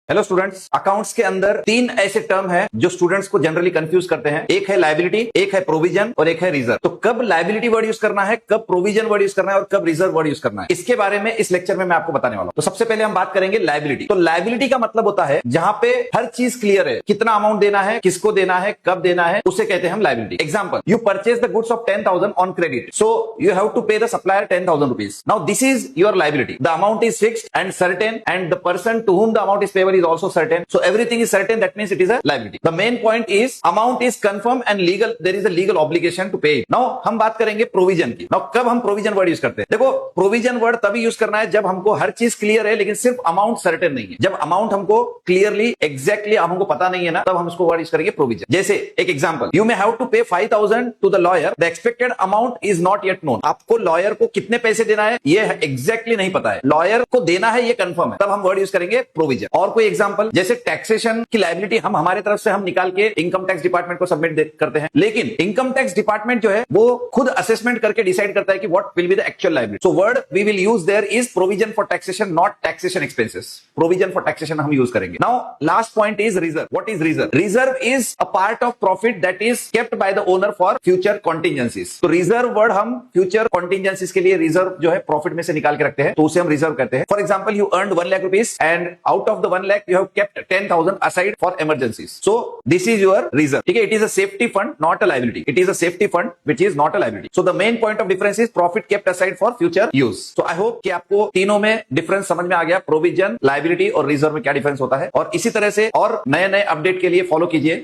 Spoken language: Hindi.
हेलो स्टूडेंट्स, अकाउंट्स के अंदर तीन ऐसे टर्म हैं जो स्टूडेंट्स को जनरली कंफ्यूज करते हैं। एक है लायबिलिटी, एक है प्रोविजन और एक है रिजर्व। तो कब लायबिलिटी वर्ड यूज करना है, कब प्रोविजन वर्ड यूज करना है और कब रिजर्व वर्ड यूज करना है, इसके बारे में इस लेक्चर में मैं आपको बताने वाला हूं। तो सबसे पहले हम बात करेंगे लायबिलिटी। तो लायबिलिटी का मतलब होता है जहां पे हर चीज क्लियर है, कितना अमाउंट देना है, किसको देना है, कब देना है, उसे कहते हैं हम liability. Example, you purchase the goods of 10,000 on credit, so you have to pay the supplier 10,000 rupees. Now this is your liability. The amount is fixed and certain, and the person to whom the amount is payable is also certain. So everything is certain. That means it is a liability. The main point is amount is confirmed and legal. There is a legal obligation to pay it. Now हम बात करेंगे प्रोविजन की। Now कब हम प्रोविजन वर्ड यूज करते हैं? देखो, प्रोविजन वर्ड तभी यूज करना है जब हमको हर चीज क्लियर है लेकिन सिर्फ अमाउंट सर्टेन नहीं है। जब अमाउंट हमको क्लियरली एग्जैक्टली हमको पता नहीं है ना, तब हम उसको वर्ड यूज करेंगे प्रोविजन। जैसे एक example, you may have to pay 5,000 to the lawyer, the expected amount is not yet known. आपको लॉयर को कितने पैसे देना है ये एग्जैक्टली नहीं पता है, लॉयर को देना है ये कंफर्म है, तब हम वर्ड यूज करेंगे प्रोविजन। और कोई एग्जांपल, जैसे टैक्सेशन की लायबिलिटी हम हमारे तरफ से हम निकाल के इनकम टैक्स डिपार्टमेंट को सबमिट करते हैं, लेकिन इनकम टैक्स डिपार्टमेंट जो है वो खुद असेसमेंट करके डिसाइड करता है कि what will be the actual liability. So word we will use there is provision for taxation, not taxation expenses. Provision for taxation हम यूज करेंगे। Now last point is reserve. What is reserve? Reserve is a part of profit that is kept by the owner for future contingencies. तो रिजर्व वर्ड हम फ्यूचर कॉन्टिजेंसीज के लिए रिजर्व जो है प्रॉफिट में से निकाल के रखते हैं, तो उसे हम रिजर्व कहते हैं। For example, you earned 1 lakh rupees and out of the 1 lakh you have kept 10,000 aside for emergencies, so this is your reserve. ठीक है, it is a safety fund, not a liability. It is a safety fund which is not a liability. So the main point of difference is profit kept aside for future use. So I hope कि आपको तीनों में डिफरेंस समझ में आ गया, प्रोविजन, लायबिलिटी और रिजर्व में क्या डिफरेंस होता है। और इसी तरह से और नए नए अपडेट के लिए फॉलो कीजिए